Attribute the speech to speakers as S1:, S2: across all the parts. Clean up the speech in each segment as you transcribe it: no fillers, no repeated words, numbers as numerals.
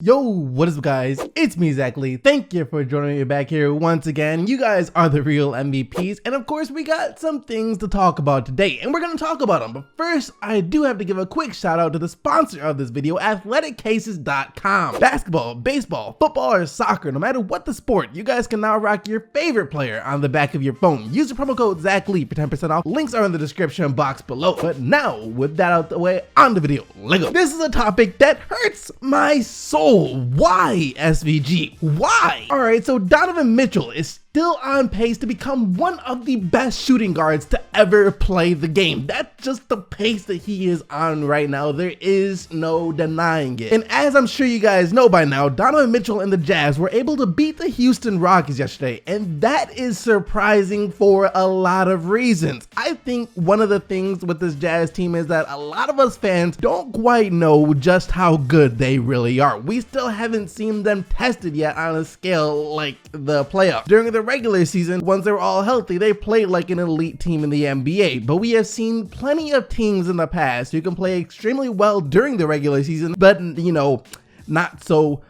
S1: Yo, what is up guys? It's me, Zachary. Thank you for joining me back here once again. You guys are the real MVPs, and of course we got some things to talk about today, and we're going to talk about them. But first, I do have to give a quick shout out to the sponsor of this video, athleticcases.com. Basketball, baseball, football, or soccer, no matter what the sport, you guys can now rock your favorite player on the back of your phone. Use the promo code ZACHLEE for 10% off. Links are in the description box below. But now, with that out the way, on the video, let's go. This is a topic that hurts my soul. Why, SVG? Why? Alright, so Donovan Mitchell is still on pace to become one of the best shooting guards to ever play the game. That's just the pace that he is on right now. There is no denying it. And as I'm sure you guys know by now, Donovan Mitchell and the Jazz were able to beat the Houston Rockets yesterday, and that is surprising for a lot of reasons. I think one of the things with this Jazz team is that a lot of us fans don't quite know just how good they really are. We still haven't seen them tested yet on a scale like the playoffs. During the regular season, once they were all healthy, they played like an elite team in the NBA, but we have seen plenty of teams in the past who can play extremely well during the regular season, but you know, not so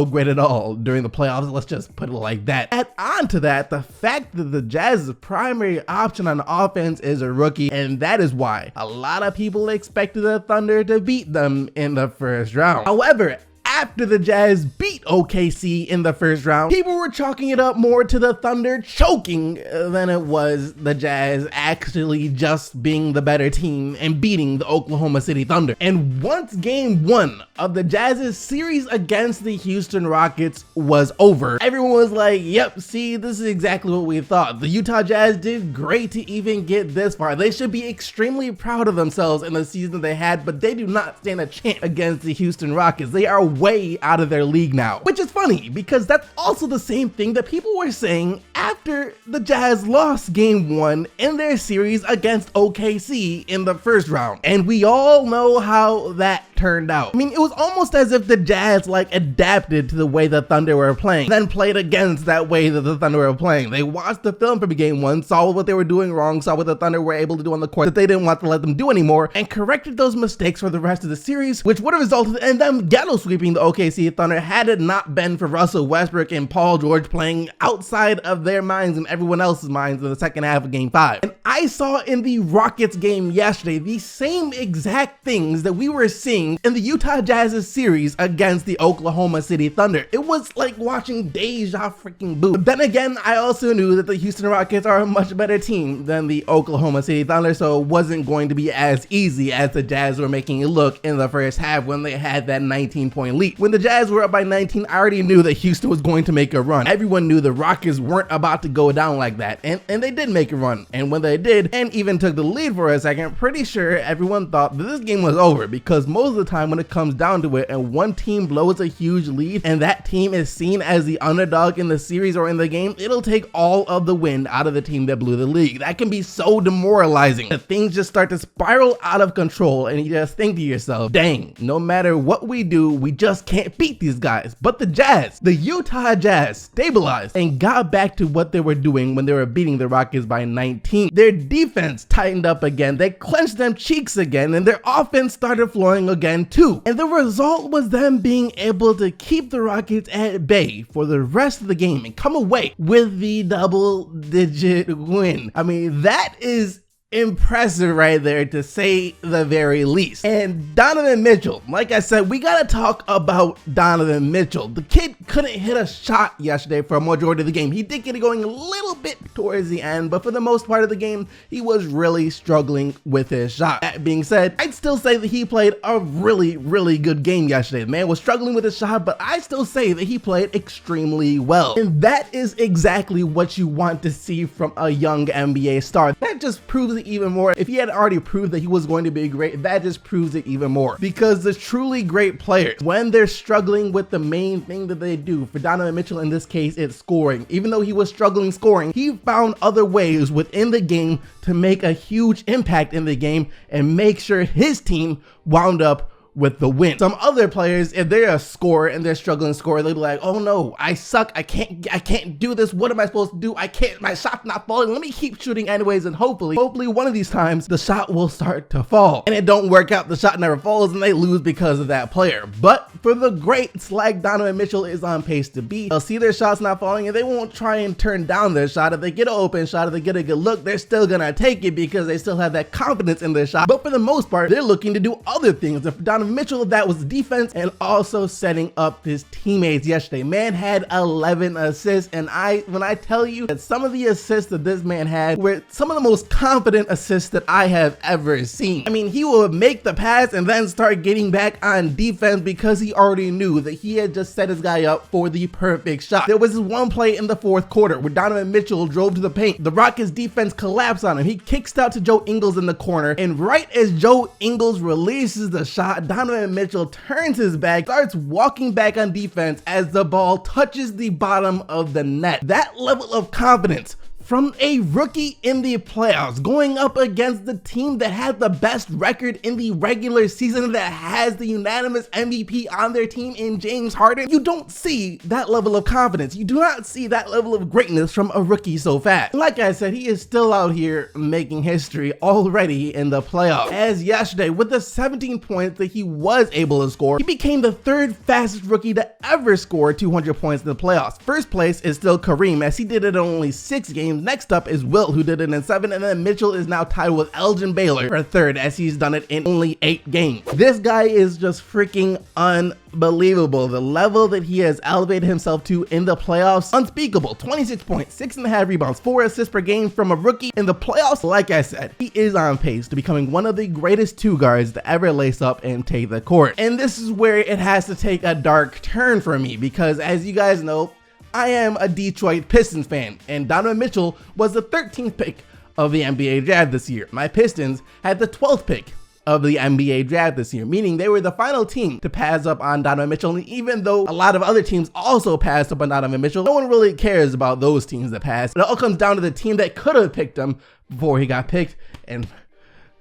S1: great at all during the playoffs. Let's just put it like that. Add on to that, the fact that the Jazz's primary option on offense is a rookie, and that is why a lot of people expected the Thunder to beat them in the first round. However, after the Jazz beat OKC in the first round, people were chalking it up more to the Thunder choking than it was the Jazz actually just being the better team and beating the Oklahoma City Thunder. And once game one of the Jazz's series against the Houston Rockets was over, everyone was like, yep, see, this is exactly what we thought. The Utah Jazz did great to even get this far. They should be extremely proud of themselves in the season they had, but they do not stand a chance against the Houston Rockets. They are way out of their league now, which is funny because that's also the same thing that people were saying after the Jazz lost game one in their series against OKC in the first round. And we all know how that turned out. I mean, it was almost as if the Jazz like adapted to the way the Thunder were playing, then played against that way that the Thunder were playing. They watched the film from game one, saw what they were doing wrong, saw what the Thunder were able to do on the court that they didn't want to let them do anymore, and corrected those mistakes for the rest of the series, which would have resulted in them ghetto sweeping the OKC Thunder had it not been for Russell Westbrook and Paul George playing outside of their minds and everyone else's minds in the second half of game 5. And I saw in the Rockets game yesterday the same exact things that we were seeing in the Utah Jazz's series against the Oklahoma City Thunder. It was like watching deja freaking vu. But then again, I also knew that the Houston Rockets are a much better team than the Oklahoma City Thunder, so it wasn't going to be as easy as the Jazz were making it look in the first half when they had that 19-point lead. When the Jazz were up by 19, I already knew that Houston was going to make a run. Everyone knew the Rockets weren't about to go down like that, and they did make a run. And when they did, and even took the lead for a second, pretty sure everyone thought that this game was over, because most of the time when it comes down to it and one team blows a huge lead and that team is seen as the underdog in the series or in the game, it'll take all of the wind out of the team that blew the lead. That can be so demoralizing that things just start to spiral out of control, and you just think to yourself, dang, no matter what we do, we just can't beat these guys. But the Jazz, the Utah Jazz, stabilized and got back to what they were doing when they were beating the Rockets by 19. Their defense tightened up again, they clenched them cheeks again, and their offense started flowing again too. And the result was them being able to keep the Rockets at bay for the rest of the game and come away with the double-digit win. I mean, that is impressive right there, to say the very least. And Donovan Mitchell, like I said, we gotta talk about Donovan Mitchell. The kid couldn't hit a shot yesterday for a majority of the game. He did get it going a little bit towards the end, but for the most part of the game, he was really struggling with his shot. That being said, I'd still say that he played a really good game yesterday. The man was struggling with his shot, but I still say that he played extremely well. And that is exactly what you want to see from a young NBA star. That just proves it even more. If he had already proved that he was going to be great, that just proves it even more. Because the truly great players, when they're struggling with the main thing that they do, for Donovan Mitchell in this case, it's scoring. Even though he was struggling scoring, he found other ways within the game to make a huge impact in the game and make sure his team wound up with the win. Some other players, if they're a scorer and they're struggling to score, they'll be like, oh no, I suck, I can't do this, what am I supposed to do? My shot's not falling, let me keep shooting anyways, and hopefully one of these times the shot will start to fall. And it don't work out, the shot never falls, and they lose because of that player. But for the greats like Donovan Mitchell is on pace to be, they'll see their shots not falling and they won't try and turn down their shot. If they get an open shot, if they get a good look, they're still gonna take it because they still have that confidence in their shot. But for the most part, they're looking to do other things. And for Donovan Mitchell, that was defense and also setting up his teammates yesterday. Man had 11 assists, and when I tell you that some of the assists that this man had were some of the most confident assists that I have ever seen. I mean, he would make the pass and then start getting back on defense because he already knew that he had just set his guy up for the perfect shot. There was this one play in the fourth quarter where Donovan Mitchell drove to the paint. The Rockets defense collapsed on him. He kicks out to Joe Ingles in the corner, and right as Joe Ingles releases the shot, Donovan Mitchell turns his back, starts walking back on defense as the ball touches the bottom of the net. That level of confidence from a rookie in the playoffs, going up against the team that had the best record in the regular season, that has the unanimous MVP on their team in James Harden. You don't see that level of confidence. You do not see that level of greatness from a rookie so fast. Like I said, he is still out here making history already in the playoffs. As yesterday, with the 17 points that he was able to score, he became the third fastest rookie to ever score 200 points in the playoffs. First place is still Kareem, as he did it in only 6 games. Next up is Wilt, who did it in 7, and then Mitchell is now tied with Elgin Baylor for third, as he's done it in only 8 games. This guy is just freaking unbelievable. The level that he has elevated himself to in the playoffs, unspeakable. 26 points, 6.5 rebounds, 4 assists per game from a rookie in the playoffs. Like I said, he is on pace to becoming one of the greatest 2 guards to ever lace up and take the court. And this is where it has to take a dark turn for me, because as you guys know, I am a Detroit Pistons fan, and Donovan Mitchell was the 13th pick of the NBA draft this year. My Pistons had the 12th pick of the NBA draft this year, meaning they were the final team to pass up on Donovan Mitchell. And even though a lot of other teams also passed up on Donovan Mitchell, no one really cares about those teams that passed. It all comes down to the team that could have picked him before he got picked, and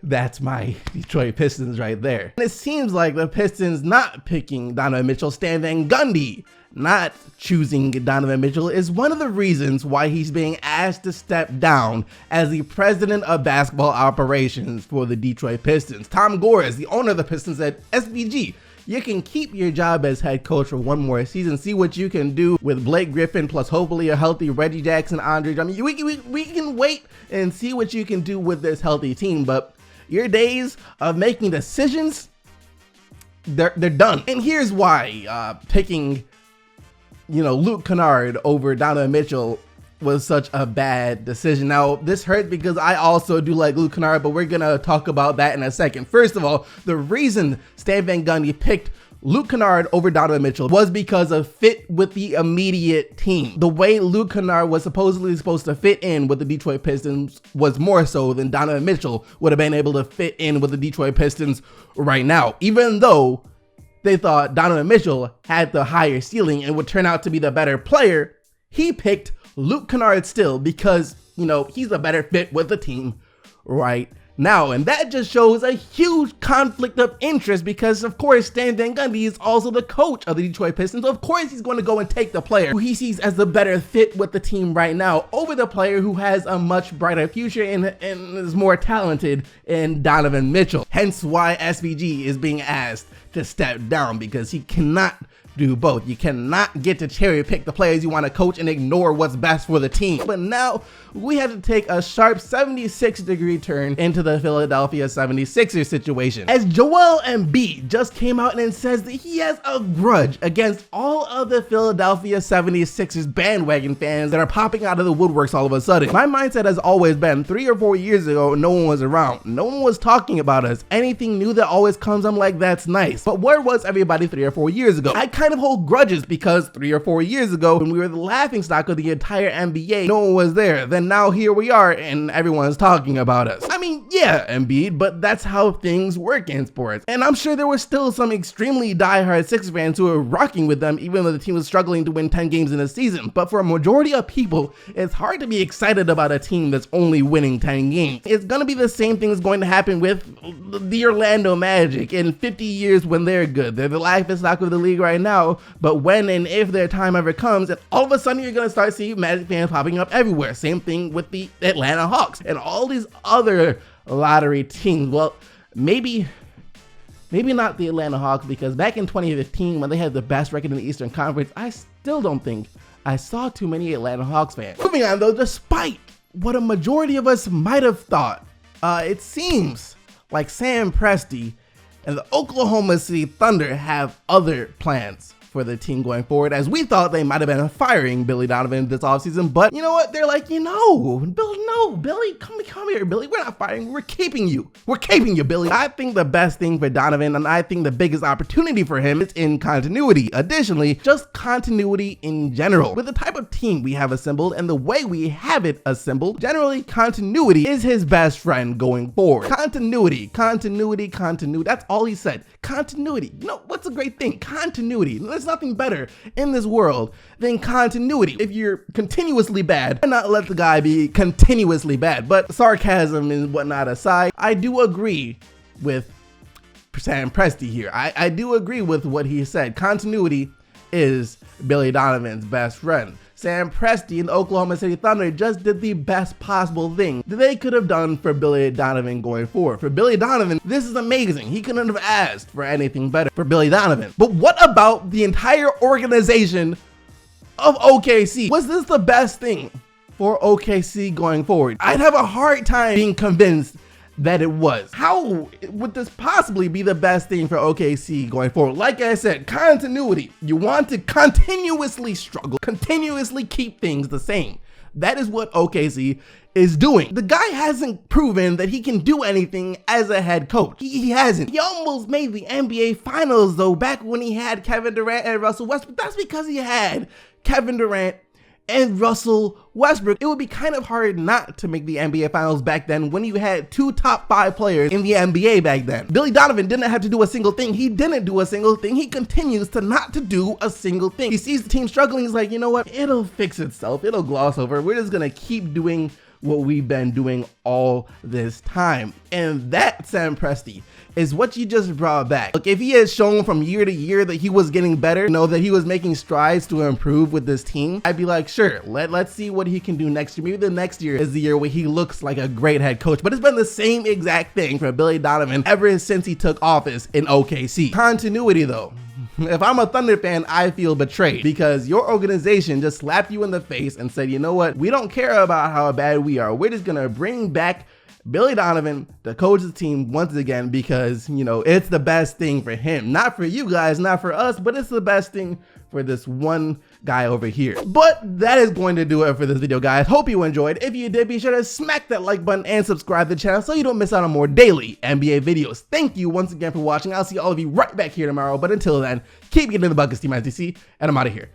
S1: that's my Detroit Pistons right there. And it seems like the Pistons not picking Donovan Mitchell, Stan Van Gundy not choosing Donovan Mitchell, is one of the reasons why he's being asked to step down as the president of basketball operations for the Detroit Pistons. Tom Gores, the owner of the Pistons, said, SVG, you can keep your job as head coach for one more season, see what you can do with Blake Griffin, plus hopefully a healthy Reggie Jackson, Andre. I mean, we can wait and see what you can do with this healthy team, but your days of making decisions, they're done. And here's why picking Luke Kennard over Donovan Mitchell was such a bad decision. Now, this hurts because I also do like Luke Kennard, but we're gonna talk about that in a second. First of all, the reason Stan Van Gundy picked Luke Kennard over Donovan Mitchell was because of fit with the immediate team. The way Luke Kennard was supposedly supposed to fit in with the Detroit Pistons was more so than Donovan Mitchell would have been able to fit in with the Detroit Pistons right now, even though they thought Donovan Mitchell had the higher ceiling and would turn out to be the better player. He picked Luke Kennard still because, he's a better fit with the team right now. And that just shows a huge conflict of interest because, of course, Stan Van Gundy is also the coach of the Detroit Pistons. Of course, he's going to go and take the player who he sees as the better fit with the team right now over the player who has a much brighter future and is more talented in Donovan Mitchell. Hence why SVG is being asked to step down, because he cannot do both. You cannot get to cherry pick the players you want to coach and ignore what's best for the team. But now we have to take a sharp 76-degree turn into the Philadelphia 76ers situation, as Joel Embiid just came out and says that he has a grudge against all of the Philadelphia 76ers bandwagon fans that are popping out of the woodworks all of a sudden. My mindset has always been 3 or 4 years ago, no one was around. No one was talking about us. Anything new that always comes, I'm like, that's nice. But where was everybody 3 or 4 years ago? I kind kind of hold grudges because 3 or 4 years ago, when we were the laughingstock of the entire NBA, no one was there. Then now here we are and everyone's talking about us. I mean, yeah, Embiid, but that's how things work in sports. And I'm sure there were still some extremely diehard Sixers fans who were rocking with them even though the team was struggling to win 10 games in a season. But for a majority of people, it's hard to be excited about a team that's only winning 10 games. It's gonna be the same thing that's going to happen with the Orlando Magic in 50 years when they're good. They're the laughingstock of the league right now, but when and if their time ever comes, and all of a sudden you're gonna start seeing Magic fans popping up everywhere. Same thing with the Atlanta Hawks and all these other lottery teams. Well, maybe not the Atlanta Hawks, because back in 2015 when they had the best record in the Eastern Conference, I still don't think I saw too many Atlanta Hawks fans. Moving on though, despite what a majority of us might have thought, it seems like Sam Presti and the Oklahoma City Thunder have other plans for the team going forward, as we thought they might have been firing Billy Donovan this offseason. But you know what? They're like, Billy, come here, Billy. We're not firing. We're keeping you. We're keeping you, Billy. I think the best thing for Donovan, and I think the biggest opportunity for him, is in continuity. Additionally, just continuity in general. With the type of team we have assembled and the way we have it assembled, generally continuity is his best friend going forward. Continuity. That's all he said. Continuity. You know, what's a great thing? Continuity. There's nothing better in this world than continuity. If you're continuously bad, why not let the guy be continuously bad? But sarcasm and whatnot aside, I do agree with Sam Presti here. I do agree with what he said. Continuity is Billy Donovan's best friend. Sam Presti and the Oklahoma City Thunder just did the best possible thing that they could have done for Billy Donovan going forward. For Billy Donovan, this is amazing. He couldn't have asked for anything better for Billy Donovan. But what about the entire organization of OKC? Was this the best thing for OKC going forward? I'd have a hard time being convinced that it was. How would this possibly be the best thing for OKC going forward? Like I said, continuity. You want to continuously struggle, continuously keep things the same. That is what OKC is doing. The guy hasn't proven that he can do anything as a head coach. He hasn't. He almost made the NBA Finals though, back when he had Kevin Durant and Russell Westbrook. That's because he had Kevin Durant and Russell Westbrook. It would be kind of hard not to make the NBA Finals back then when you had 2 top 5 players in the NBA back then. Billy Donovan didn't have to do a single thing. He didn't do a single thing. He continues to not to do a single thing. He sees the team struggling. He's like, you know what? It'll fix itself. It'll gloss over. We're just gonna keep doing what we've been doing all this time. And that, Sam Presti, is what you just brought back. Look, if he has shown from year to year that he was getting better, that he was making strides to improve with this team, I'd be like, sure, let's see what he can do next year. Maybe the next year is the year where he looks like a great head coach. But it's been the same exact thing for Billy Donovan ever since he took office in OKC. Continuity though. If I'm a Thunder fan, I feel betrayed because your organization just slapped you in the face and said, you know what? We don't care about how bad we are. We're just gonna bring back Billy Donovan to coach the team once again because, it's the best thing for him. Not for you guys, not for us, but it's the best thing for this one guy over here. But that is going to do it for this video, guys. Hope you enjoyed. If you did, be sure to smack that like button and subscribe to the channel so you don't miss out on more daily NBA videos. Thank you once again for watching. I'll see all of you right back here tomorrow. But until then, keep getting the buckets, Team SDC, and I'm out of here.